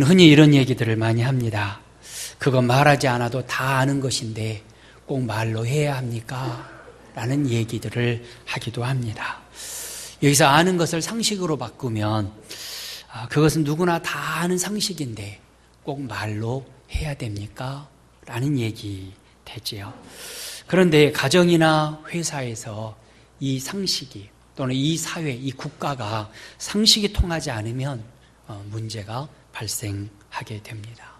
흔히 이런 얘기들을 많이 합니다. 그거 말하지 않아도 다 아는 것인데 꼭 말로 해야 합니까? 라는 얘기들을 하기도 합니다. 여기서 아는 것을 상식으로 바꾸면 그것은 누구나 다 아는 상식인데 꼭 말로 해야 됩니까? 라는 얘기 되지요. 그런데 가정이나 회사에서 이 상식이 또는 이 사회, 이 국가가 상식이 통하지 않으면 문제가 발생하게 됩니다.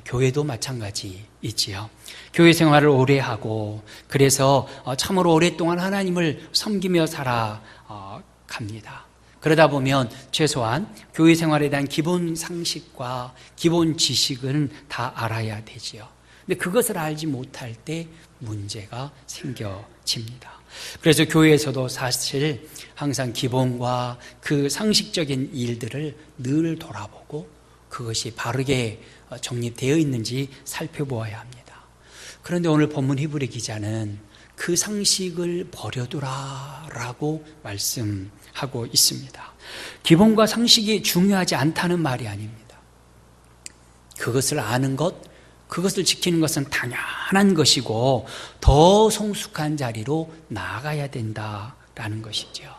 교회도 마찬가지이지요. 교회 생활을 오래 하고 그래서 참으로 오랫동안 하나님을 섬기며 살아갑니다. 그러다 보면 최소한 교회 생활에 대한 기본 상식과 기본 지식은 다 알아야 되지요. 근데 그것을 알지 못할 때 문제가 생겨집니다. 그래서 교회에서도 사실 항상 기본과 그 상식적인 일들을 늘 돌아보고 그것이 바르게 정립되어 있는지 살펴보아야 합니다. 그런데 오늘 본문 히브리 기자는 그 상식을 버려두라라고 말씀하고 있습니다. 기본과 상식이 중요하지 않다는 말이 아닙니다. 그것을 아는 것, 그것을 지키는 것은 당연한 것이고 더 성숙한 자리로 나아가야 된다라는 것이죠.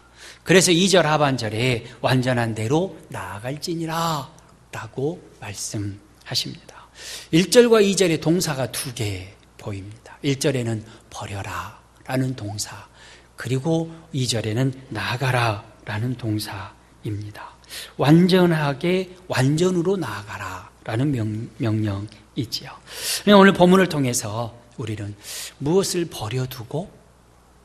그래서 2절 하반절에 완전한 대로 나아갈지니라 라고 말씀하십니다. 1절과 2절에 동사가 2개 보입니다. 1절에는 버려라 라는 동사, 그리고 2절에는 나아가라 라는 동사입니다. 완전하게 완전으로 나아가라 라는 명령이지요. 오늘 본문을 통해서 우리는 무엇을 버려두고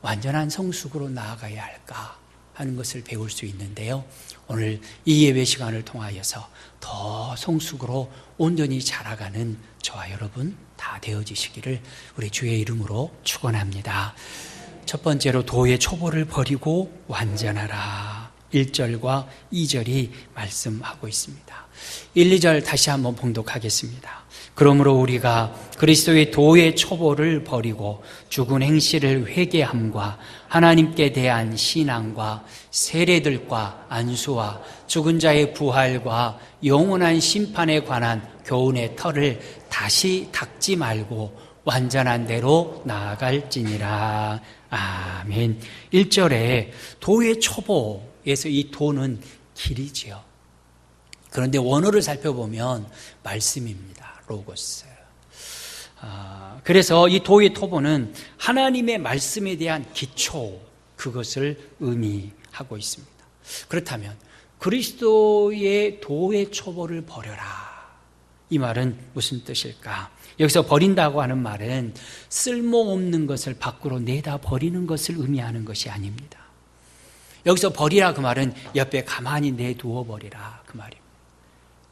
완전한 성숙으로 나아가야 할까 하는 것을 배울 수 있는데요. 오늘 이 예배 시간을 통하여서 더 성숙으로 온전히 자라가는 저와 여러분 다 되어지시기를 우리 주의 이름으로 축원합니다. 첫 번째로 도의 초보를 버리고 완전하라. 1절과 2절이 말씀하고 있습니다. 1, 2절 다시 한번 봉독하겠습니다. 그러므로 우리가 그리스도의 도의 초보를 버리고 죽은 행실을 회개함과 하나님께 대한 신앙과 세례들과 안수와 죽은 자의 부활과 영원한 심판에 관한 교훈의 털을 다시 닦지 말고 완전한 대로 나아갈지니라. 아멘. 1절에 도의 초보에서 이 도는 길이지요. 그런데 원어를 살펴보면 말씀입니다. 로고스. 그래서 이 도의 토보는 하나님의 말씀에 대한 기초, 그것을 의미하고 있습니다. 그렇다면 그리스도의 도의 초보를 버려라. 이 말은 무슨 뜻일까? 여기서 버린다고 하는 말은 쓸모없는 것을 밖으로 내다 버리는 것을 의미하는 것이 아닙니다. 여기서 버리라 그 말은 옆에 가만히 내두어 버리라 그 말입니다.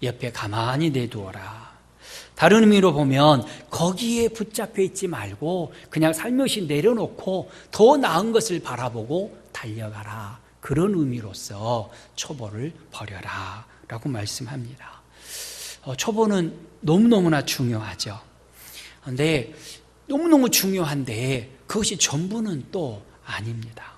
옆에 가만히 내두어라. 다른 의미로 보면 거기에 붙잡혀 있지 말고 그냥 살며시 내려놓고 더 나은 것을 바라보고 달려가라. 그런 의미로서 초보를 버려라 라고 말씀합니다. 초보는 너무너무나 중요하죠. 그런데 너무너무 중요한데 그것이 전부는 또 아닙니다.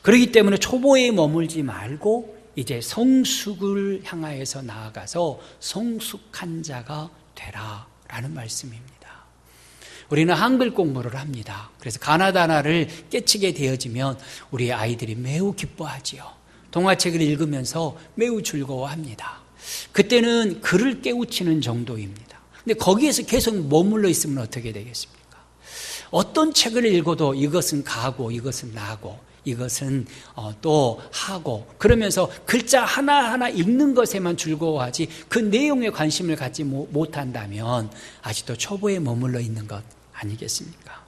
그렇기 때문에 초보에 머물지 말고 이제 성숙을 향하여서 나아가서 성숙한 자가 되라 라는 말씀입니다. 우리는 한글 공부를 합니다. 그래서 가나다나를 깨치게 되어지면 우리 아이들이 매우 기뻐하지요. 동화책을 읽으면서 매우 즐거워합니다. 그때는 글을 깨우치는 정도입니다. 근데 거기에서 계속 머물러 있으면 어떻게 되겠습니까? 어떤 책을 읽어도 이것은 가고 이것은 나고 이것은 또 하고 그러면서 글자 하나하나 읽는 것에만 즐거워하지 그 내용에 관심을 갖지 못한다면 아직도 초보에 머물러 있는 것 아니겠습니까?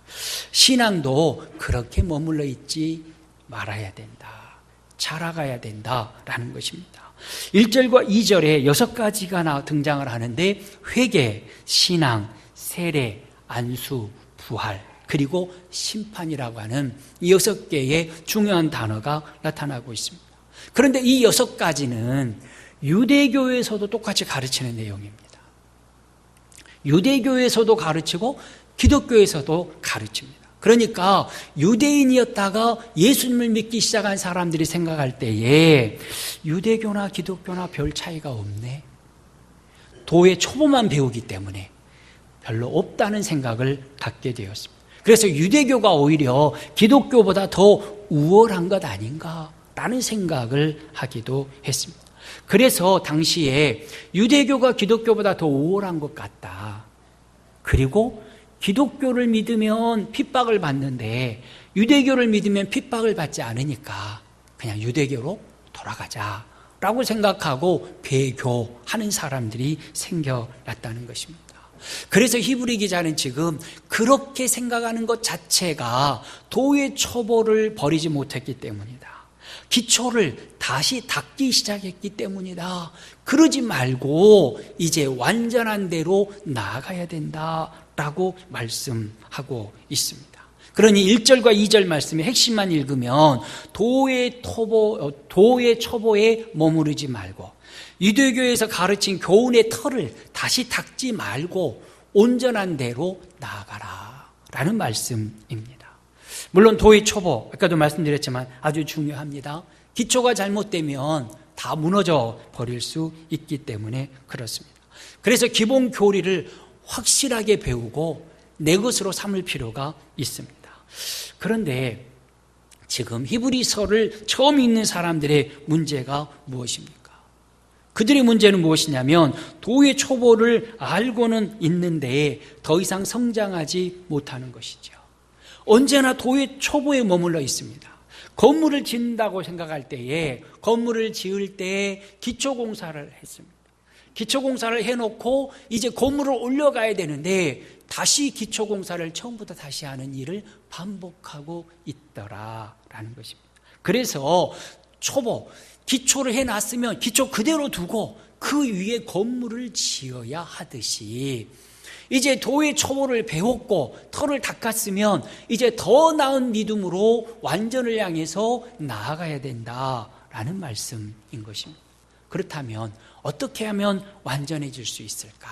신앙도 그렇게 머물러 있지 말아야 된다. 자라가야 된다라는 것입니다. 1절과 2절에 6가지가 등장을 하는데 회개, 신앙, 세례, 안수, 부활 그리고 심판이라고 하는 이 6개의 중요한 단어가 나타나고 있습니다. 그런데 이 6가지는 유대교에서도 똑같이 가르치는 내용입니다. 유대교에서도 가르치고 기독교에서도 가르칩니다. 그러니까 유대인이었다가 예수님을 믿기 시작한 사람들이 생각할 때에 유대교나 기독교나 별 차이가 없네. 도의 초보만 배우기 때문에 별로 없다는 생각을 갖게 되었습니다. 그래서 유대교가 오히려 기독교보다 더 우월한 것 아닌가라는 생각을 하기도 했습니다. 그래서 당시에 유대교가 기독교보다 더 우월한 것 같다. 그리고 기독교를 믿으면 핍박을 받는데 유대교를 믿으면 핍박을 받지 않으니까 그냥 유대교로 돌아가자라고 생각하고 배교하는 사람들이 생겨났다는 것입니다. 그래서 히브리 기자는 지금 그렇게 생각하는 것 자체가 도의 초보를 버리지 못했기 때문이다. 기초를 다시 닦기 시작했기 때문이다. 그러지 말고 이제 완전한 대로 나아가야 된다라고 말씀하고 있습니다. 그러니 1절과 2절 말씀의 핵심만 읽으면 도의 초보에 머무르지 말고 유대교에서 가르친 교훈의 틀을 다시 닦지 말고 온전한 대로 나아가라 라는 말씀입니다. 물론 도의 초보, 아까도 말씀드렸지만 아주 중요합니다. 기초가 잘못되면 다 무너져 버릴 수 있기 때문에 그렇습니다. 그래서 기본 교리를 확실하게 배우고 내 것으로 삼을 필요가 있습니다. 그런데 지금 히브리서를 처음 읽는 사람들의 문제가 무엇입니까? 그들의 문제는 무엇이냐면 도의 초보를 알고는 있는데 더 이상 성장하지 못하는 것이죠. 언제나 도의 초보에 머물러 있습니다. 건물을 짓는다고 생각할 때에 건물을 지을 때 기초공사를 했습니다. 기초공사를 해놓고 이제 건물을 올려가야 되는데 다시 기초공사를 처음부터 다시 하는 일을 반복하고 있더라라는 것입니다. 그래서 기초를 해놨으면 기초 그대로 두고 그 위에 건물을 지어야 하듯이 이제 도의 초보를 배웠고 털을 닦았으면 이제 더 나은 믿음으로 완전을 향해서 나아가야 된다라는 말씀인 것입니다. 그렇다면 어떻게 하면 완전해질 수 있을까?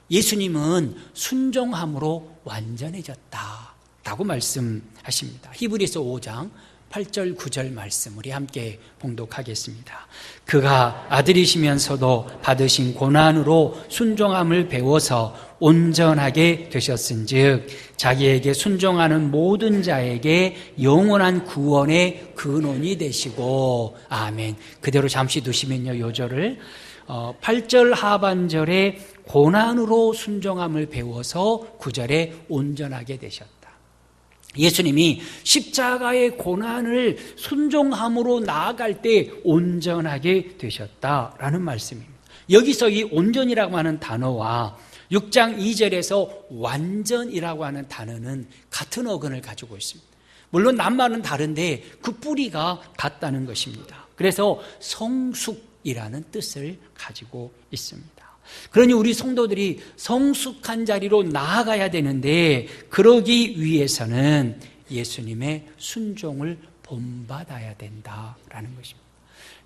예수님은 순종함으로 완전해졌다라고 말씀하십니다. 히브리서 5장 8절 9절 말씀 우리 함께 봉독하겠습니다. 그가 아들이시면서도 받으신 고난으로 순종함을 배워서 온전하게 되셨은즉 자기에게 순종하는 모든 자에게 영원한 구원의 근원이 되시고 아멘. 그대로 잠시 두시면요, 요 절을 8절 하반절에 고난으로 순종함을 배워서 9절에 온전하게 되셨다. 예수님이 십자가의 고난을 순종함으로 나아갈 때 온전하게 되셨다라는 말씀입니다. 여기서 이 온전이라고 하는 단어와 6장 2절에서 완전이라고 하는 단어는 같은 어근을 가지고 있습니다. 물론 낱말은 다른데 그 뿌리가 같다는 것입니다. 그래서 성숙이라는 뜻을 가지고 있습니다. 그러니 우리 성도들이 성숙한 자리로 나아가야 되는데 그러기 위해서는 예수님의 순종을 본받아야 된다라는 것입니다.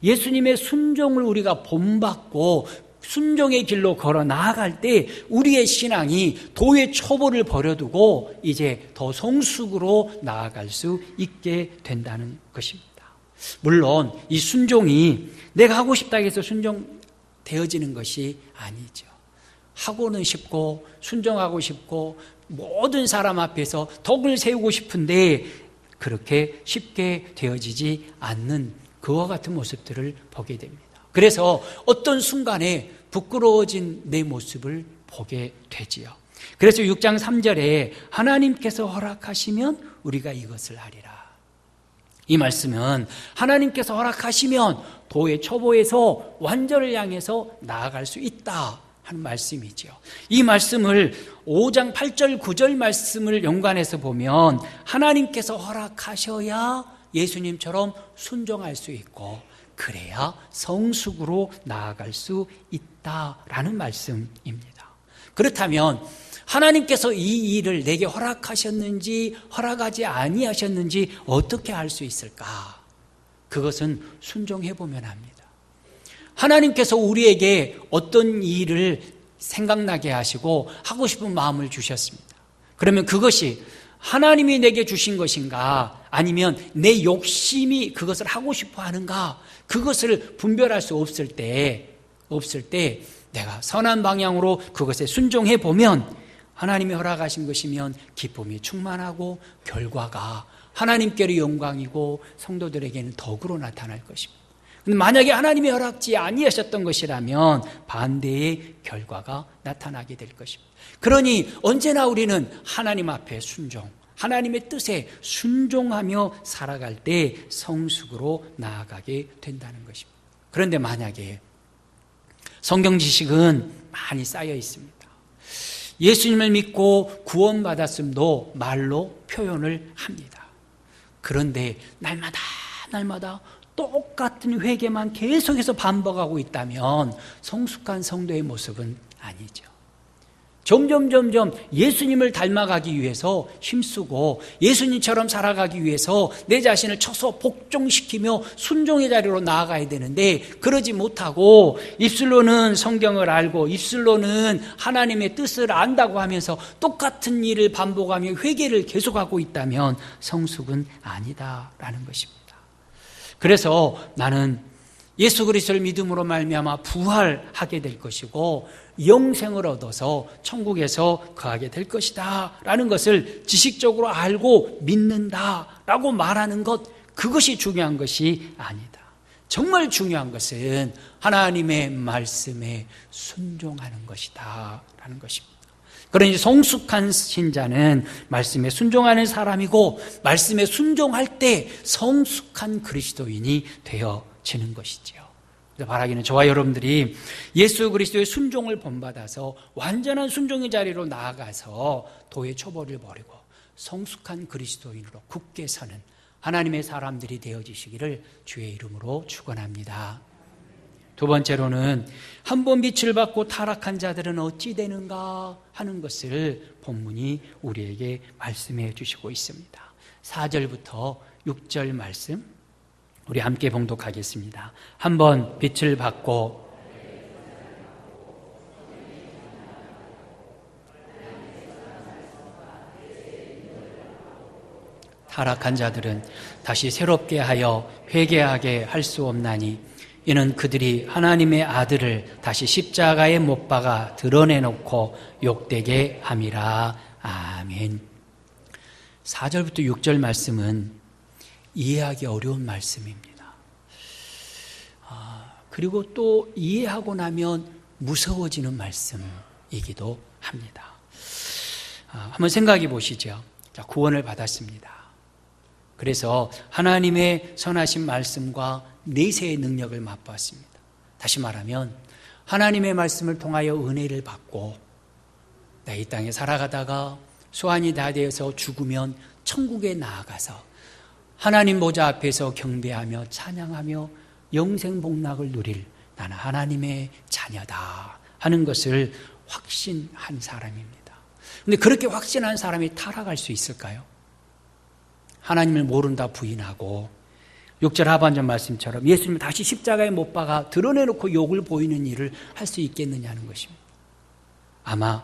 예수님의 순종을 우리가 본받고 순종의 길로 걸어 나아갈 때 우리의 신앙이 도의 초보를 버려두고 이제 더 성숙으로 나아갈 수 있게 된다는 것입니다. 물론 이 순종이 내가 하고 싶다고 해서 순종되어지는 것이 아니죠. 하고는 싶고 순종하고 싶고 모든 사람 앞에서 덕을 세우고 싶은데 그렇게 쉽게 되어지지 않는 그와 같은 모습들을 보게 됩니다. 그래서 어떤 순간에 부끄러워진 내 모습을 보게 되지요. 그래서 6장 3절에 하나님께서 허락하시면 우리가 이것을 하리라. 이 말씀은 하나님께서 허락하시면 도의 초보에서 완전을 향해서 나아갈 수 있다 하는 말씀이죠. 이 말씀을 5장 8절 9절 말씀을 연관해서 보면 하나님께서 허락하셔야 예수님처럼 순종할 수 있고 그래야 성숙으로 나아갈 수 있다라는 말씀입니다. 그렇다면 하나님께서 이 일을 내게 허락하셨는지 허락하지 아니하셨는지 어떻게 알 수 있을까? 그것은 순종해 보면 합니다. 하나님께서 우리에게 어떤 일을 생각나게 하시고 하고 싶은 마음을 주셨습니다. 그러면 그것이 하나님이 내게 주신 것인가 아니면 내 욕심이 그것을 하고 싶어 하는가, 그것을 분별할 수 없을 때 내가 선한 방향으로 그것에 순종해 보면 하나님이 허락하신 것이면 기쁨이 충만하고 결과가 하나님께로 영광이고 성도들에게는 덕으로 나타날 것입니다. 근데 만약에 하나님이 허락지 아니하셨던 것이라면 반대의 결과가 나타나게 될 것입니다. 그러니 언제나 우리는 하나님 앞에 순종, 하나님의 뜻에 순종하며 살아갈 때 성숙으로 나아가게 된다는 것입니다. 그런데 만약에 성경 지식은 많이 쌓여 있습니다. 예수님을 믿고 구원받았음도 말로 표현을 합니다. 그런데 날마다 똑같은 회개만 계속해서 반복하고 있다면 성숙한 성도의 모습은 아니죠. 점점 예수님을 닮아가기 위해서 힘쓰고 예수님처럼 살아가기 위해서 내 자신을 쳐서 복종시키며 순종의 자리로 나아가야 되는데 그러지 못하고 입술로는 성경을 알고 입술로는 하나님의 뜻을 안다고 하면서 똑같은 일을 반복하며 회개를 계속하고 있다면 성숙은 아니다라는 것입니다. 그래서 나는 예수 그리스도를 믿음으로 말미암아 부활하게 될 것이고 영생을 얻어서 천국에서 거하게 될 것이다 라는 것을 지식적으로 알고 믿는다라고 말하는 것, 그것이 중요한 것이 아니다. 정말 중요한 것은 하나님의 말씀에 순종하는 것이다 라는 것입니다. 그러니 성숙한 신자는 말씀에 순종하는 사람이고 말씀에 순종할 때 성숙한 그리스도인이 되어지는 것이죠. 바라기는 저와 여러분들이 예수 그리스도의 순종을 본받아서 완전한 순종의 자리로 나아가서 도의 초벌을 버리고 성숙한 그리스도인으로 굳게 서는 하나님의 사람들이 되어지시기를 주의 이름으로 축원합니다. 두 번째로는 한 번 빛을 받고 타락한 자들은 어찌 되는가 하는 것을 본문이 우리에게 말씀해 주시고 있습니다. 4절부터 6절 말씀 우리 함께 봉독하겠습니다. 한 번 빛을 받고 타락한 자들은 다시 새롭게 하여 회개하게 할 수 없나니 이는 그들이 하나님의 아들을 다시 십자가에 못 박아 드러내놓고 욕되게 함이라. 아멘. 4절부터 6절 말씀은 이해하기 어려운 말씀입니다. 그리고 또 이해하고 나면 무서워지는 말씀이기도 합니다. 한번 생각해 보시죠. 구원을 받았습니다. 그래서 하나님의 선하신 말씀과 내세의 능력을 맛보았습니다. 다시 말하면 하나님의 말씀을 통하여 은혜를 받고 이 땅에 살아가다가 소환이 다 되어서 죽으면 천국에 나아가서 하나님 보좌 앞에서 경배하며 찬양하며 영생 복락을 누릴 나는 하나님의 자녀다 하는 것을 확신한 사람입니다. 그런데 그렇게 확신한 사람이 타락할 수 있을까요? 하나님을 모른다 부인하고 6절 하반절 말씀처럼 예수님을 다시 십자가에 못 박아 드러내놓고 욕을 보이는 일을 할 수 있겠느냐는 것입니다. 아마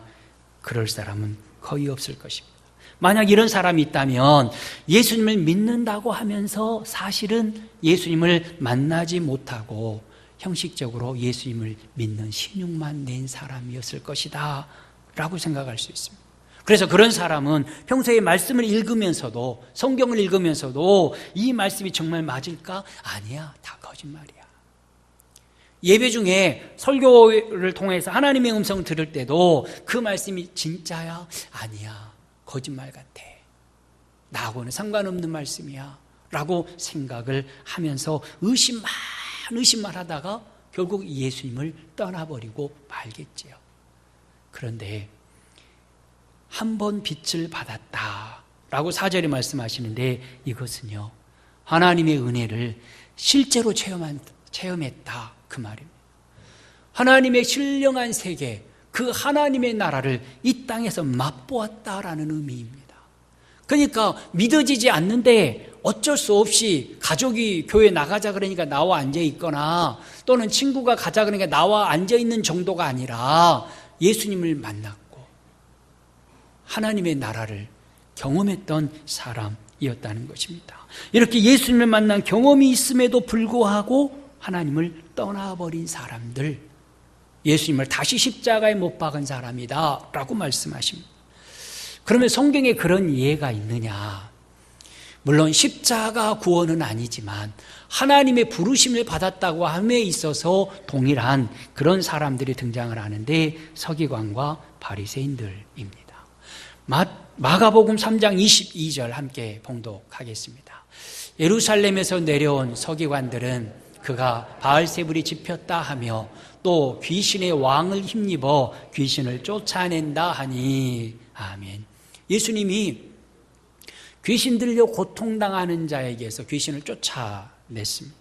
그럴 사람은 거의 없을 것입니다. 만약 이런 사람이 있다면 예수님을 믿는다고 하면서 사실은 예수님을 만나지 못하고 형식적으로 예수님을 믿는 신용만 낸 사람이었을 것이다 라고 생각할 수 있습니다. 그래서 그런 사람은 평소에 말씀을 읽으면서도 성경을 읽으면서도 이 말씀이 정말 맞을까? 아니야, 다 거짓말이야. 예배 중에 설교를 통해서 하나님의 음성을 들을 때도 그 말씀이 진짜야? 아니야, 거짓말 같아. 나하고는 상관없는 말씀이야 라고 생각을 하면서 의심만 하다가 결국 예수님을 떠나버리고 말겠지요. 그런데 한 번 빛을 받았다 라고 4절에 말씀하시는데 이것은요 하나님의 은혜를 실제로 체험했다 그 말입니다. 하나님의 신령한 세계, 그 하나님의 나라를 이 땅에서 맛보았다라는 의미입니다. 그러니까 믿어지지 않는데 어쩔 수 없이 가족이 교회 나가자 그러니까 나와 앉아있거나 또는 친구가 가자 그러니까 나와 앉아있는 정도가 아니라 예수님을 만났고 하나님의 나라를 경험했던 사람이었다는 것입니다. 이렇게 예수님을 만난 경험이 있음에도 불구하고 하나님을 떠나버린 사람들, 예수님을 다시 십자가에 못 박은 사람이다 라고 말씀하십니다. 그러면 성경에 그런 이해가 있느냐? 물론 십자가 구원은 아니지만 하나님의 부르심을 받았다고 함에 있어서 동일한 그런 사람들이 등장을 하는데 서기관과 바리새인들입니다. 마가복음 3장 22절 함께 봉독하겠습니다. 예루살렘에서 내려온 서기관들은 그가 바알세불이 집혔다 하며 또 귀신의 왕을 힘입어 귀신을 쫓아낸다 하니. 아멘. 예수님이 귀신 들려 고통당하는 자에게서 귀신을 쫓아냈습니다.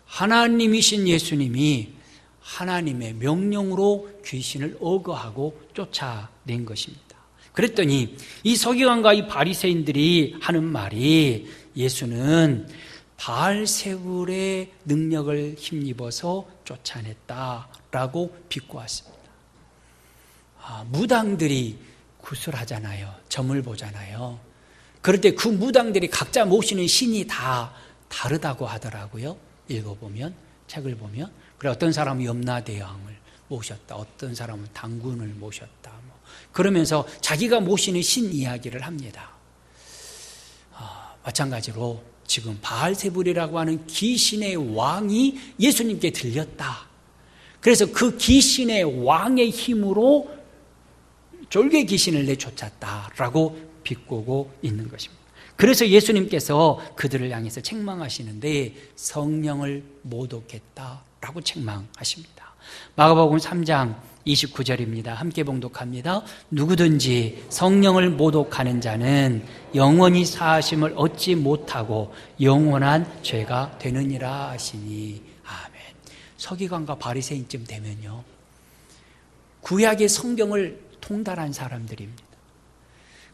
하나님이신 예수님이 하나님의 명령으로 귀신을 억어하고 쫓아낸 것입니다. 그랬더니 이 서기관과 이 바리새인들이 하는 말이 예수는 바알세불의 능력을 힘입어서 쫓아냈다라고 비꼬았습니다. 무당들이 구슬하잖아요. 점을 보잖아요. 그럴 때 그 무당들이 각자 모시는 신이 다 다르다고 하더라고요. 읽어보면, 책을 보면. 그래, 어떤 사람은 염라대왕을 모셨다, 어떤 사람은 당군을 모셨다, 그러면서 자기가 모시는 신 이야기를 합니다. 마찬가지로 지금 바알세불이라고 하는 귀신의 왕이 예수님께 들렸다. 그래서 그 귀신의 왕의 힘으로 졸개 귀신을 내쫓았다라고 비꼬고 있는 것입니다. 그래서 예수님께서 그들을 향해서 책망하시는데 성령을 모독했다라고 책망하십니다. 마가복음 3장 29절입니다. 함께 봉독합니다. 누구든지 성령을 모독하는 자는 영원히 사하심을 얻지 못하고 영원한 죄가 되느니라 하시니. 아멘. 서기관과 바리새인쯤 되면요, 구약의 성경을 통달한 사람들입니다.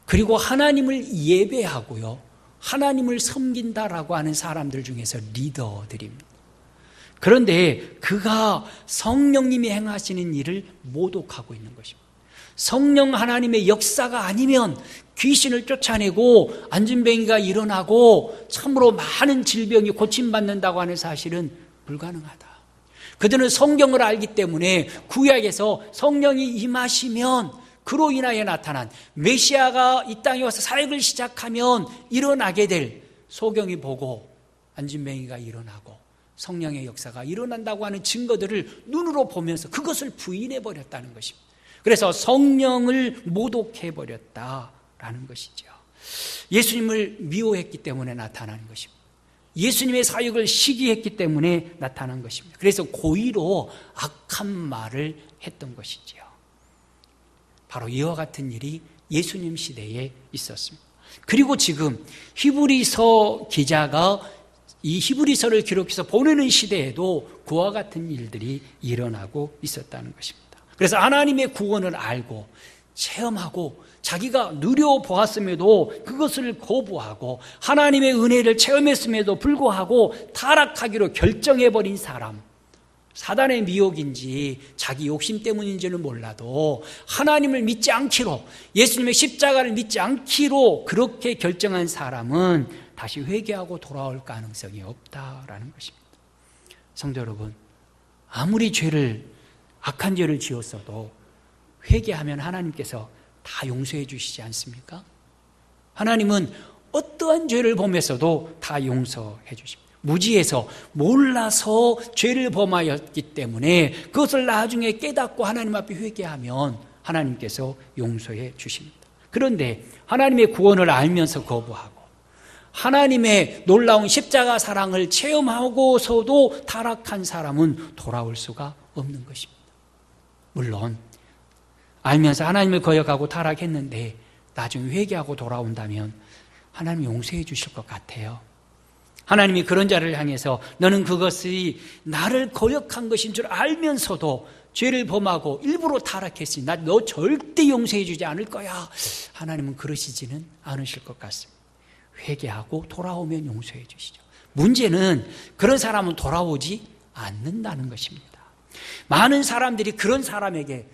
그리고 하나님을 예배하고요, 하나님을 섬긴다라고 하는 사람들 중에서 리더들입니다. 그런데 그가 성령님이 행하시는 일을 모독하고 있는 것입니다. 성령 하나님의 역사가 아니면 귀신을 쫓아내고 안진뱅이가 일어나고 참으로 많은 질병이 고침받는다고 하는 사실은 불가능하다. 그들은 성경을 알기 때문에 구약에서 성령이 임하시면 그로 인하여 나타난 메시아가 이 땅에 와서 사역을 시작하면 일어나게 될 소경이 보고 안진뱅이가 일어나고 성령의 역사가 일어난다고 하는 증거들을 눈으로 보면서 그것을 부인해버렸다는 것입니다. 그래서 성령을 모독해버렸다라는 것이죠. 예수님을 미워했기 때문에 나타나는 것입니다. 예수님의 사역을 시기했기 때문에 나타난 것입니다. 그래서 고의로 악한 말을 했던 것이죠. 바로 이와 같은 일이 예수님 시대에 있었습니다. 그리고 지금 히브리서 기자가 이 히브리서를 기록해서 보내는 시대에도 그와 같은 일들이 일어나고 있었다는 것입니다. 그래서 하나님의 구원을 알고 체험하고 자기가 누려보았음에도 그것을 거부하고 하나님의 은혜를 체험했음에도 불구하고 타락하기로 결정해버린 사람, 사단의 미혹인지 자기 욕심 때문인지는 몰라도 하나님을 믿지 않기로, 예수님의 십자가를 믿지 않기로 그렇게 결정한 사람은 다시 회개하고 돌아올 가능성이 없다라는 것입니다. 성도 여러분, 아무리 악한 죄를 지었어도 회개하면 하나님께서 다 용서해 주시지 않습니까? 하나님은 어떠한 죄를 범했어도 다 용서해 주십니다. 무지해서 몰라서 죄를 범하였기 때문에 그것을 나중에 깨닫고 하나님 앞에 회개하면 하나님께서 용서해 주십니다. 그런데 하나님의 구원을 알면서 거부하고 하나님의 놀라운 십자가 사랑을 체험하고서도 타락한 사람은 돌아올 수가 없는 것입니다. 물론 알면서 하나님을 거역하고 타락했는데 나중에 회개하고 돌아온다면 하나님 용서해 주실 것 같아요. 하나님이 그런 자를 향해서 너는 그것이 나를 거역한 것인 줄 알면서도 죄를 범하고 일부러 타락했으니 나 너 절대 용서해 주지 않을 거야. 하나님은 그러시지는 않으실 것 같습니다. 회개하고 돌아오면 용서해 주시죠. 문제는 그런 사람은 돌아오지 않는다는 것입니다. 많은 사람들이 그런 사람에게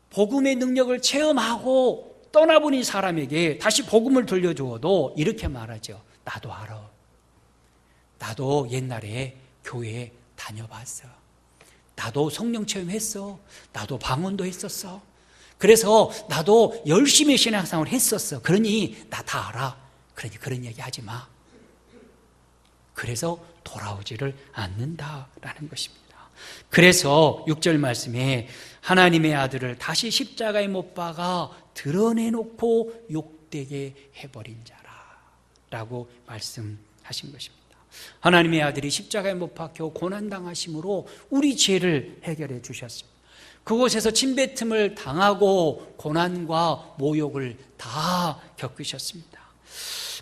복음의 능력을 체험하고 떠나버린 사람에게 다시 복음을 돌려주어도 이렇게 말하죠. 나도 알아. 나도 옛날에 교회에 다녀봤어. 나도 성령 체험했어. 나도 방언도 했었어. 그래서 나도 열심히 신앙생활을 했었어. 그러니 나 다 알아. 그러니 그런 얘기 하지 마. 그래서 돌아오지를 않는다라는 것입니다. 그래서 6절 말씀에 하나님의 아들을 다시 십자가에 못 박아 드러내놓고 욕되게 해버린 자라라고 말씀하신 것입니다. 하나님의 아들이 십자가에 못 박혀 고난당하심으로 우리 죄를 해결해 주셨습니다. 그곳에서 침뱉음을 당하고 고난과 모욕을 다 겪으셨습니다.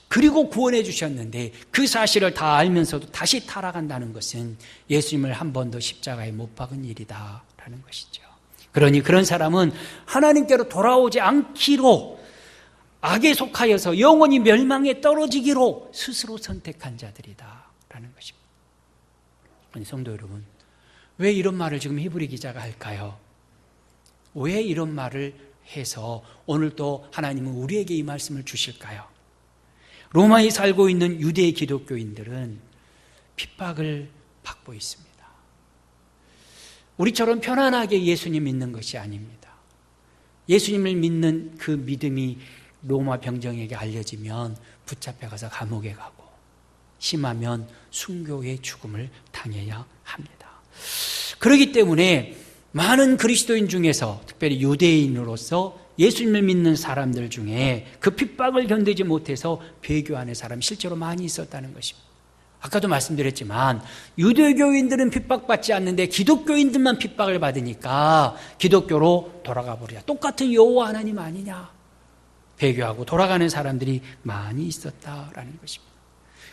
그리고 구원해 주셨는데 그 사실을 다 알면서도 다시 타락한다는 것은 예수님을 한 번 더 십자가에 못 박은 일이다라는 것이죠. 그러니 그런 사람은 하나님께로 돌아오지 않기로, 악에 속하여서 영원히 멸망에 떨어지기로 스스로 선택한 자들이다라는 것입니다. 아니, 성도 여러분, 왜 이런 말을 지금 히브리 기자가 할까요? 왜 이런 말을 해서 오늘 또 하나님은 우리에게 이 말씀을 주실까요? 로마에 살고 있는 유대 기독교인들은 핍박을 받고 있습니다. 우리처럼 편안하게 예수님 믿는 것이 아닙니다. 예수님을 믿는 그 믿음이 로마 병정에게 알려지면 붙잡혀가서 감옥에 가고, 심하면 순교의 죽음을 당해야 합니다. 그렇기 때문에 많은 그리스도인 중에서, 특별히 유대인으로서 예수님을 믿는 사람들 중에 그 핍박을 견디지 못해서 배교하는 사람이 실제로 많이 있었다는 것입니다. 아까도 말씀드렸지만 유대교인들은 핍박받지 않는데 기독교인들만 핍박을 받으니까 기독교로 돌아가 버리자. 똑같은 여호와 하나님 아니냐. 배교하고 돌아가는 사람들이 많이 있었다라는 것입니다.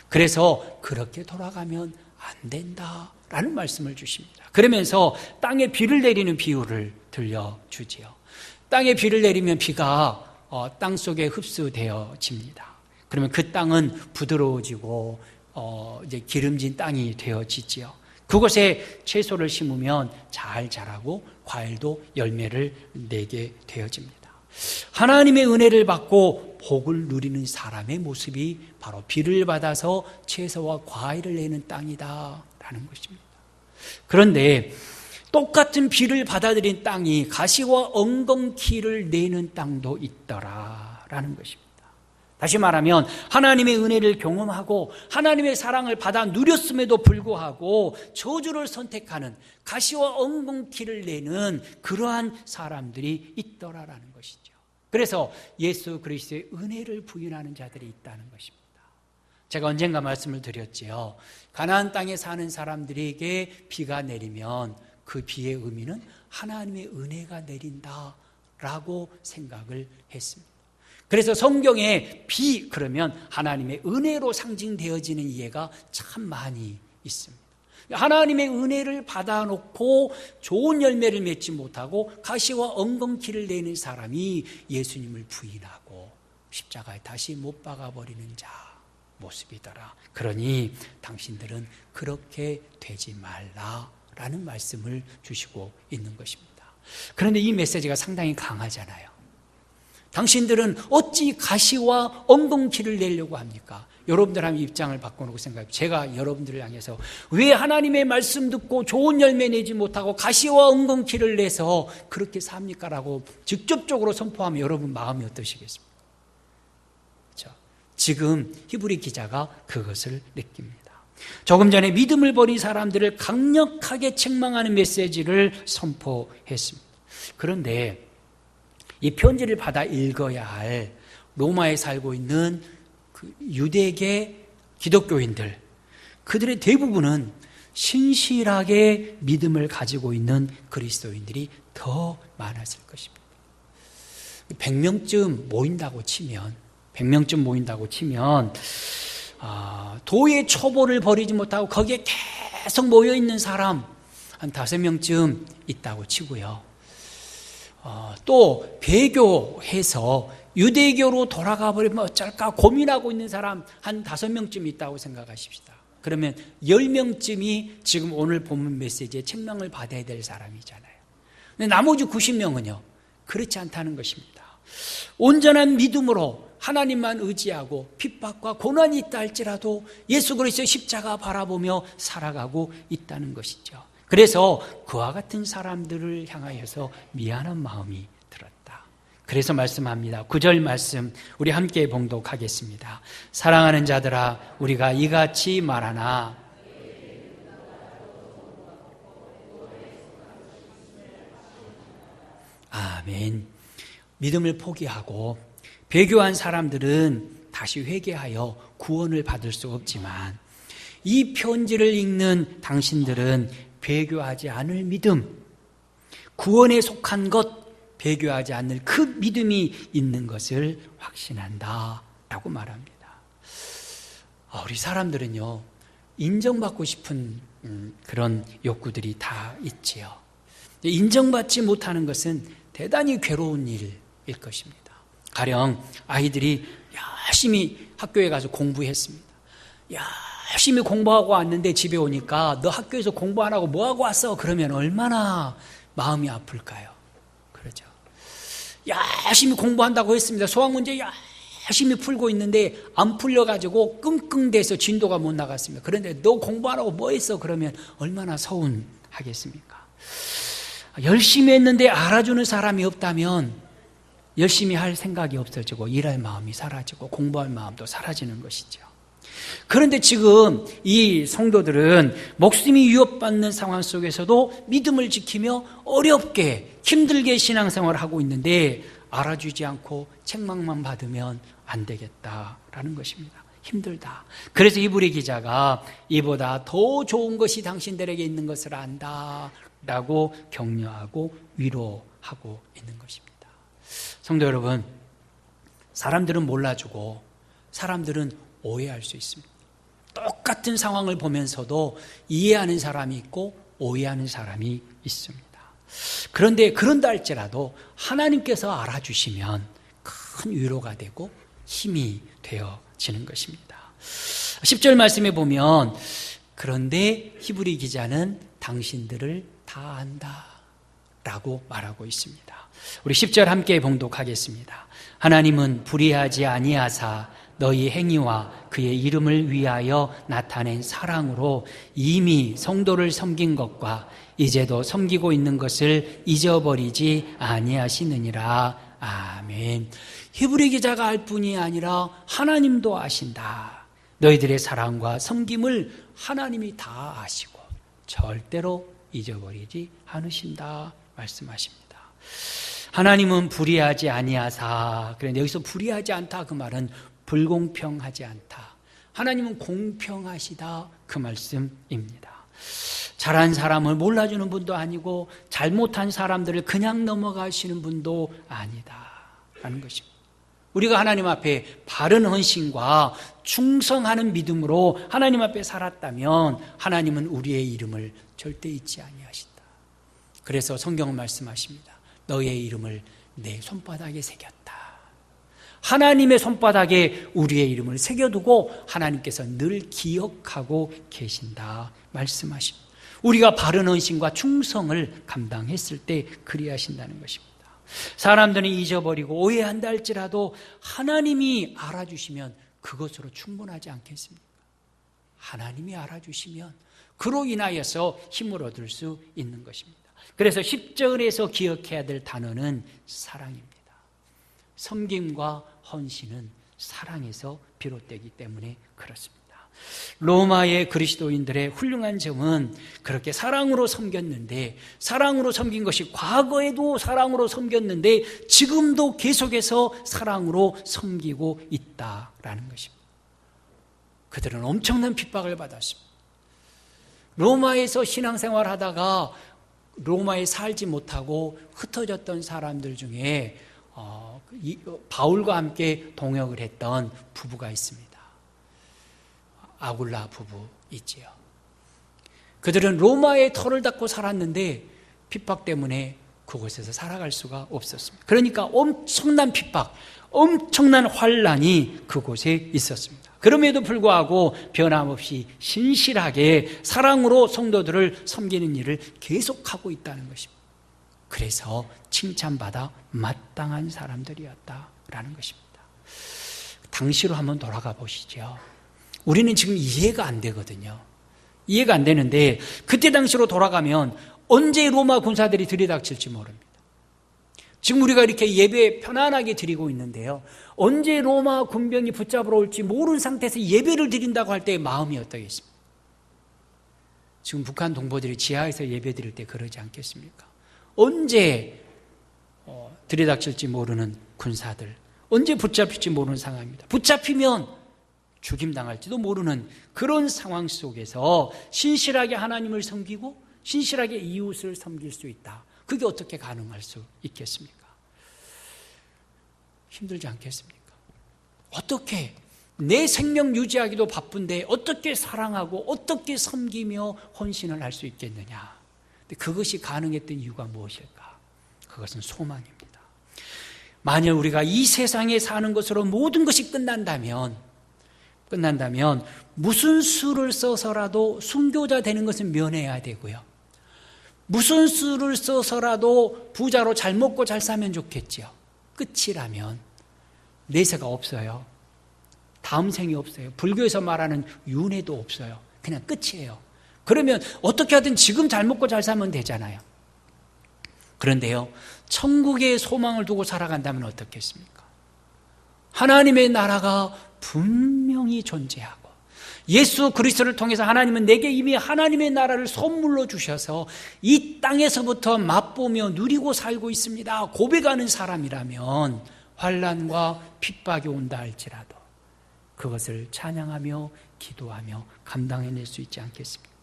그래서 그렇게 돌아가면 안 된다라는 말씀을 주십니다. 그러면서 땅에 비를 내리는 비유를 들려주지요. 땅에 비를 내리면 비가 땅 속에 흡수되어집니다. 그러면 그 땅은 부드러워지고 이제 기름진 땅이 되어지지요. 그곳에 채소를 심으면 잘 자라고 과일도 열매를 내게 되어집니다. 하나님의 은혜를 받고 복을 누리는 사람의 모습이 바로 비를 받아서 채소와 과일을 내는 땅이다라는 것입니다. 그런데 똑같은 비를 받아들인 땅이 가시와 엉겅퀴를 내는 땅도 있더라라는 것입니다. 다시 말하면 하나님의 은혜를 경험하고 하나님의 사랑을 받아 누렸음에도 불구하고 저주를 선택하는, 가시와 엉겅퀴를 내는 그러한 사람들이 있더라라는 것이죠. 그래서 예수 그리스도의 은혜를 부인하는 자들이 있다는 것입니다. 제가 언젠가 말씀을 드렸지요. 가나안 땅에 사는 사람들에게 비가 내리면 그 비의 의미는 하나님의 은혜가 내린다라고 생각을 했습니다. 그래서 성경에 비 그러면 하나님의 은혜로 상징되어지는 이해가 참 많이 있습니다. 하나님의 은혜를 받아놓고 좋은 열매를 맺지 못하고 가시와 엉겅퀴를 내는 사람이 예수님을 부인하고 십자가에 다시 못 박아버리는 자 모습이더라. 그러니 당신들은 그렇게 되지 말라라는 말씀을 주시고 있는 것입니다. 그런데 이 메시지가 상당히 강하잖아요. 당신들은 어찌 가시와 엉겅퀴를 내려고 합니까? 여러분들 한번 입장을 바꿔놓고 생각해요. 제가 여러분들을 향해서 왜 하나님의 말씀 듣고 좋은 열매 내지 못하고 가시와 엉겅퀴를 내서 그렇게 삽니까? 라고 직접적으로 선포하면 여러분 마음이 어떠시겠습니까? 그렇죠? 지금 히브리 기자가 그것을 느낍니다. 조금 전에 믿음을 버린 사람들을 강력하게 책망하는 메시지를 선포했습니다. 그런데 이 편지를 받아 읽어야 할 로마에 살고 있는 그 유대계 기독교인들, 그들의 대부분은 신실하게 믿음을 가지고 있는 그리스도인들이 더 많았을 것입니다. 100명쯤 모인다고 치면 도의 초보를 버리지 못하고 거기에 계속 모여있는 사람 한 5명쯤 있다고 치고요. 또 배교해서 유대교로 돌아가 버리면 어쩔까 고민하고 있는 사람 한 5명쯤 있다고 생각하십시다. 그러면 10명쯤이 지금 오늘 본문 메시지에 책망을 받아야 될 사람이잖아요. 근데 나머지 90명은요 그렇지 않다는 것입니다. 온전한 믿음으로 하나님만 의지하고 핍박과 고난이 있다 할지라도 예수 그리스도의 십자가 바라보며 살아가고 있다는 것이죠. 그래서 그와 같은 사람들을 향하여서 미안한 마음이 들었다. 그래서 말씀합니다. 9절 말씀 우리 함께 봉독하겠습니다. 사랑하는 자들아, 우리가 이같이 말하나 아멘. 믿음을 포기하고 배교한 사람들은 다시 회개하여 구원을 받을 수 없지만 이 편지를 읽는 당신들은 배교하지 않을 믿음, 구원에 속한 것, 배교하지 않을 그 믿음이 있는 것을 확신한다 라고 말합니다. 우리 사람들은요, 인정받고 싶은 그런 욕구들이 다 있지요. 인정받지 못하는 것은 대단히 괴로운 일일 것입니다. 가령 아이들이 열심히 학교에 가서 공부했습니다. 열심히 공부하고 왔는데 집에 오니까 너 학교에서 공부 안 하고 뭐 하고 왔어? 그러면 얼마나 마음이 아플까요? 그렇죠. 열심히 공부한다고 했습니다. 수학문제 열심히 풀고 있는데 안 풀려가지고 끙끙대서 진도가 못 나갔습니다. 그런데 너 공부 안 하고 뭐 했어? 그러면 얼마나 서운하겠습니까? 열심히 했는데 알아주는 사람이 없다면 열심히 할 생각이 없어지고 일할 마음이 사라지고 공부할 마음도 사라지는 것이죠. 그런데 지금 이 성도들은 목숨이 위협받는 상황 속에서도 믿음을 지키며 어렵게 힘들게 신앙생활을 하고 있는데 알아주지 않고 책망만 받으면 안 되겠다라는 것입니다. 힘들다. 그래서 히브리 기자가 이보다 더 좋은 것이 당신들에게 있는 것을 안다 라고 격려하고 위로하고 있는 것입니다. 성도 여러분, 사람들은 몰라주고 사람들은 오해할 수 있습니다. 똑같은 상황을 보면서도 이해하는 사람이 있고 오해하는 사람이 있습니다. 그런데 그런다 할지라도 하나님께서 알아주시면 큰 위로가 되고 힘이 되어지는 것입니다. 10절 말씀에 보면 그런데 히브리 기자는 당신들을 다 안다 라고 말하고 있습니다. 우리 10절 함께 봉독하겠습니다. 하나님은 불의하지 아니하사 너희 행위와 그의 이름을 위하여 나타낸 사랑으로 이미 성도를 섬긴 것과 이제도 섬기고 있는 것을 잊어버리지 아니하시느니라. 아멘. 히브리 기자가 알 뿐이 아니라 하나님도 아신다. 너희들의 사랑과 섬김을 하나님이 다 아시고 절대로 잊어버리지 않으신다 말씀하십니다. 하나님은 불의하지 아니하사. 그런데 여기서 불의하지 않다 그 말은 불공평하지 않다. 하나님은 공평하시다 그 말씀입니다. 잘한 사람을 몰라주는 분도 아니고 잘못한 사람들을 그냥 넘어가시는 분도 아니다 라는 것입니다. 우리가 하나님 앞에 바른 헌신과 충성하는 믿음으로 하나님 앞에 살았다면 하나님은 우리의 이름을 절대 잊지 아니하신다. 그래서 성경은 말씀하십니다. 너의 이름을 내 손바닥에 새겼다. 하나님의 손바닥에 우리의 이름을 새겨두고 하나님께서 늘 기억하고 계신다 말씀하십니다. 우리가 바른 헌신과 충성을 감당했을 때 그리하신다는 것입니다. 사람들은 잊어버리고 오해한다 할지라도 하나님이 알아주시면 그것으로 충분하지 않겠습니까? 하나님이 알아주시면 그로 인하여서 힘을 얻을 수 있는 것입니다. 그래서 10절에서 기억해야 될 단어는 사랑입니다. 섬김과 헌신은 사랑에서 비롯되기 때문에 그렇습니다. 로마의 그리스도인들의 훌륭한 점은 그렇게 사랑으로 섬겼는데, 사랑으로 섬긴 것이 과거에도 사랑으로 섬겼는데 지금도 계속해서 사랑으로 섬기고 있다라는 것입니다. 그들은 엄청난 핍박을 받았습니다. 로마에서 신앙생활 하다가 로마에 살지 못하고 흩어졌던 사람들 중에 바울과 함께 동역을 했던 부부가 있습니다. 아굴라 부부 있지요. 그들은 로마의 터를 닫고 살았는데 핍박 때문에 그곳에서 살아갈 수가 없었습니다. 그러니까 엄청난 핍박, 엄청난 환난이 그곳에 있었습니다. 그럼에도 불구하고 변함없이 신실하게 사랑으로 성도들을 섬기는 일을 계속하고 있다는 것입니다. 그래서 칭찬받아 마땅한 사람들이었다라는 것입니다. 당시로 한번 돌아가 보시죠. 우리는 지금 이해가 안 되거든요. 이해가 안 되는데 그때 당시로 돌아가면 언제 로마 군사들이 들이닥칠지 모릅니다. 지금 우리가 이렇게 예배 편안하게 드리고 있는데요, 언제 로마 군병이 붙잡으러 올지 모르는 상태에서 예배를 드린다고 할 때의 마음이 어떠겠습니까? 지금 북한 동포들이 지하에서 예배 드릴 때 그러지 않겠습니까? 언제 들이닥칠지 모르는 군사들, 언제 붙잡힐지 모르는 상황입니다. 붙잡히면 죽임당할지도 모르는 그런 상황 속에서 신실하게 하나님을 섬기고 신실하게 이웃을 섬길 수 있다. 그게 어떻게 가능할 수 있겠습니까? 힘들지 않겠습니까? 어떻게 내 생명 유지하기도 바쁜데 어떻게 사랑하고 어떻게 섬기며 헌신을 할 수 있겠느냐? 근데 그것이 가능했던 이유가 무엇일까? 그것은 소망입니다. 만약 우리가 이 세상에 사는 것으로 모든 것이 끝난다면 무슨 수를 써서라도 순교자 되는 것은 면해야 되고요, 무슨 수를 써서라도 부자로 잘 먹고 잘 사면 좋겠죠. 끝이라면 내세가 없어요. 다음 생이 없어요. 불교에서 말하는 윤회도 없어요. 그냥 끝이에요. 그러면 어떻게 하든 지금 잘 먹고 잘 살면 되잖아요. 그런데요, 천국의 소망을 두고 살아간다면 어떻겠습니까? 하나님의 나라가 분명히 존재하고 예수 그리스도를 통해서 하나님은 내게 이미 하나님의 나라를 선물로 주셔서 이 땅에서부터 맛보며 누리고 살고 있습니다 고백하는 사람이라면 환난과 핍박이 온다 할지라도 그것을 찬양하며 기도하며 감당해낼 수 있지 않겠습니까?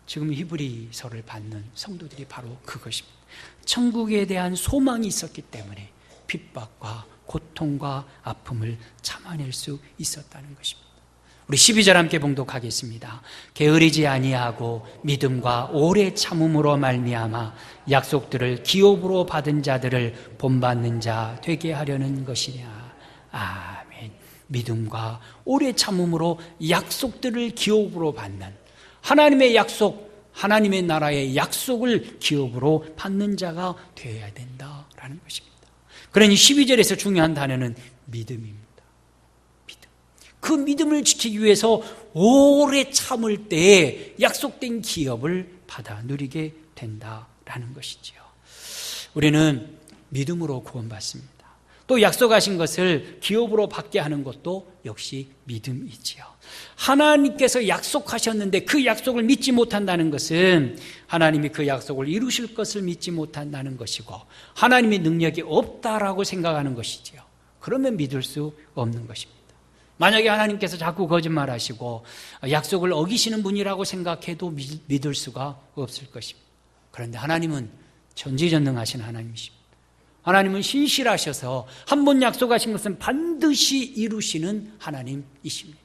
지금 히브리서를 받는 성도들이 바로 그것입니다. 천국에 대한 소망이 있었기 때문에 핍박과 고통과 아픔을 참아낼 수 있었다는 것입니다. 우리 12절 함께 봉독하겠습니다. 게으르지 아니하고 믿음과 오래 참음으로 말미암아 약속들을 기업으로 받은 자들을 본받는 자 되게 하려는 것이냐. 아멘. 믿음과 오래 참음으로 약속들을 기업으로 받는, 하나님의 약속, 하나님의 나라의 약속을 기업으로 받는 자가 되어야 된다라는 것입니다. 그러니 12절에서 중요한 단어는 믿음입니다. 믿음. 그 믿음을 지키기 위해서 오래 참을 때에 약속된 기업을 받아 누리게 된다라는 것이지요. 우리는 믿음으로 구원받습니다. 또 약속하신 것을 기업으로 받게 하는 것도 역시 믿음이지요. 하나님께서 약속하셨는데 그 약속을 믿지 못한다는 것은 하나님이 그 약속을 이루실 것을 믿지 못한다는 것이고 하나님의 능력이 없다라고 생각하는 것이지요. 그러면 믿을 수 없는 것입니다. 만약에 하나님께서 자꾸 거짓말하시고 약속을 어기시는 분이라고 생각해도 믿을 수가 없을 것입니다. 그런데 하나님은 전지전능하신 하나님이십니다. 하나님은 신실하셔서 한 번 약속하신 것은 반드시 이루시는 하나님이십니다.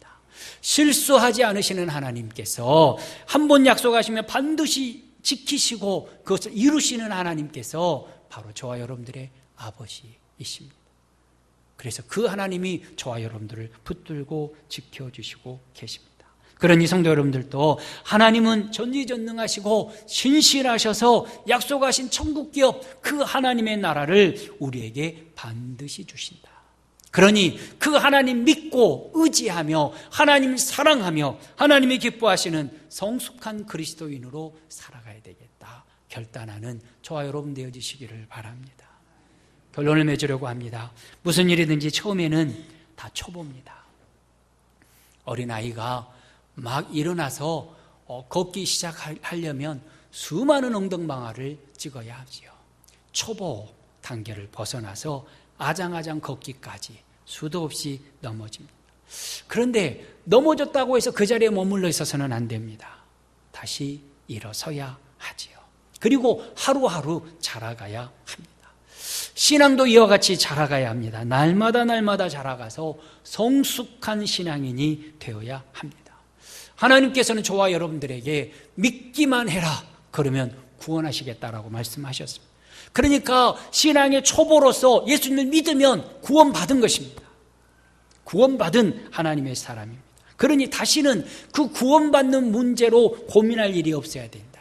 실수하지 않으시는 하나님께서 한 번 약속하시면 반드시 지키시고 그것을 이루시는 하나님께서 바로 저와 여러분들의 아버지이십니다. 그래서 그 하나님이 저와 여러분들을 붙들고 지켜주시고 계십니다. 그러니 성도 여러분들도 하나님은 전지전능하시고 신실하셔서 약속하신 천국기업 그 하나님의 나라를 우리에게 반드시 주신다. 그러니 그 하나님 믿고 의지하며 하나님 사랑하며 하나님이 기뻐하시는 성숙한 그리스도인으로 살아가야 되겠다 결단하는 저와 여러분 되어주시기를 바랍니다. 결론을 맺으려고 합니다. 무슨 일이든지 처음에는 다 초보입니다. 어린아이가 막 일어나서 걷기 시작하려면 수많은 엉덩방아를 찍어야 하지요. 초보 단계를 벗어나서 아장아장 걷기까지 수도 없이 넘어집니다. 그런데 넘어졌다고 해서 그 자리에 머물러 있어서는 안 됩니다. 다시 일어서야 하지요. 그리고 하루하루 자라가야 합니다. 신앙도 이와 같이 자라가야 합니다. 날마다 자라가서 성숙한 신앙인이 되어야 합니다. 하나님께서는 저와 여러분들에게 믿기만 해라 그러면 구원하시겠다라고 말씀하셨습니다. 그러니까 신앙의 초보로서 예수님을 믿으면 구원받은 것입니다. 구원받은 하나님의 사람입니다. 그러니 다시는 그 구원받는 문제로 고민할 일이 없어야 된다.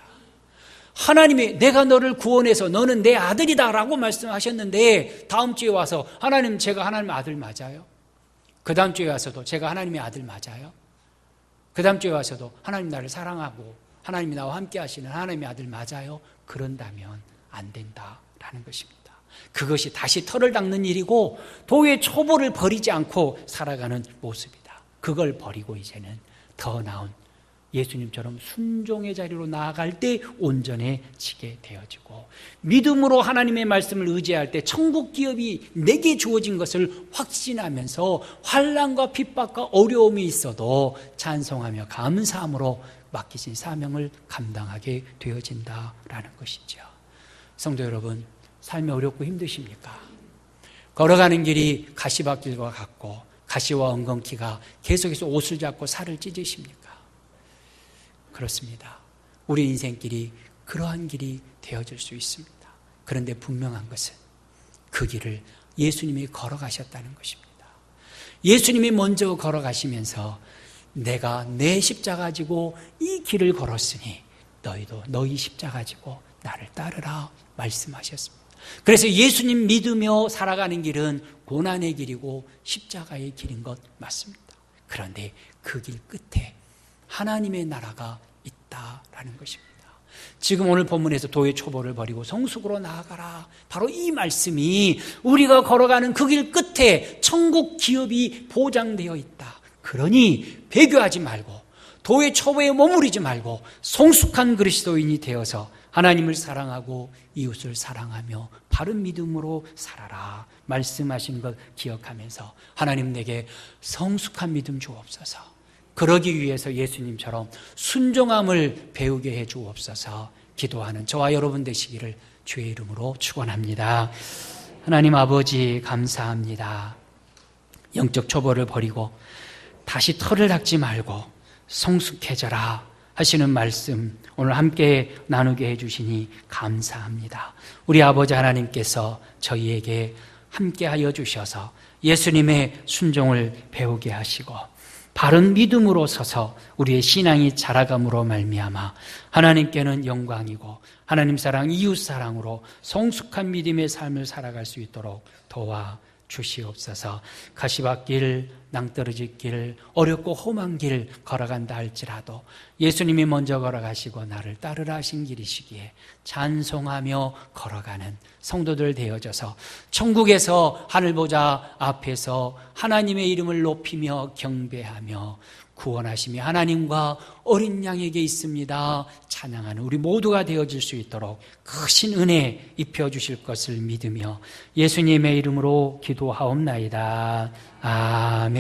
하나님이 내가 너를 구원해서 너는 내 아들이다 라고 말씀하셨는데 다음 주에 와서 하나님 제가 하나님의 아들 맞아요? 그 다음 주에 와서도 제가 하나님의 아들 맞아요? 그 다음 주에 와서도 하나님 나를 사랑하고 하나님이 나와 함께 하시는 하나님의 아들 맞아요? 그런다면 안 된다라는 것입니다. 그것이 다시 털을 닦는 일이고 도의 초보를 버리지 않고 살아가는 모습이다. 그걸 버리고 이제는 더 나은 예수님처럼 순종의 자리로 나아갈 때 온전해지게 되어지고 믿음으로 하나님의 말씀을 의지할 때 천국 기업이 내게 주어진 것을 확신하면서 환난과 핍박과 어려움이 있어도 찬송하며 감사함으로 맡기신 사명을 감당하게 되어진다라는 것이죠. 성도 여러분, 삶이 어렵고 힘드십니까? 걸어가는 길이 가시밭길과 같고 가시와 엉겅퀴가 계속해서 옷을 잡고 살을 찢으십니까? 그렇습니다. 우리 인생길이 그러한 길이 되어질 수 있습니다. 그런데 분명한 것은 그 길을 예수님이 걸어가셨다는 것입니다. 예수님이 먼저 걸어가시면서 내가 내 십자가 지고 이 길을 걸었으니 너희도 너희 십자가 지고 나를 따르라 말씀하셨습니다. 그래서 예수님 믿으며 살아가는 길은 고난의 길이고 십자가의 길인 것 맞습니다. 그런데 그 길 끝에 하나님의 나라가 있다라는 것입니다. 지금 오늘 본문에서 도의 초보를 버리고 성숙으로 나아가라. 바로 이 말씀이 우리가 걸어가는 그 길 끝에 천국 기업이 보장되어 있다. 그러니 배교하지 말고 도의 초보에 머무르지 말고 성숙한 그리스도인이 되어서 하나님을 사랑하고 이웃을 사랑하며 바른 믿음으로 살아라 말씀하신 것 기억하면서 하나님 내게 성숙한 믿음 주옵소서. 그러기 위해서 예수님처럼 순종함을 배우게 해 주옵소서. 기도하는 저와 여러분 되시기를 주의 이름으로 축원합니다. 하나님 아버지 감사합니다. 영적 초보를 버리고 다시 털을 닦지 말고 성숙해져라 하시는 말씀 오늘 함께 나누게 해주시니 감사합니다. 우리 아버지 하나님께서 저희에게 함께하여 주셔서 예수님의 순종을 배우게 하시고 바른 믿음으로 서서 우리의 신앙이 자라감으로 말미암아 하나님께는 영광이고 하나님 사랑, 이웃 사랑으로 성숙한 믿음의 삶을 살아갈 수 있도록 도와 주시옵소서. 가시밭길, 낭떠러지 길, 어렵고 험한 길 걸어간다 할지라도 예수님이 먼저 걸어가시고 나를 따르라 하신 길이시기에 찬송하며 걸어가는 성도들 되어져서 천국에서 하늘보좌 앞에서 하나님의 이름을 높이며 경배하며 구원하심이 하나님과 어린 양에게 있습니다 찬양하는 우리 모두가 되어질 수 있도록 크신 은혜 입혀주실 것을 믿으며 예수님의 이름으로 기도하옵나이다. 아멘.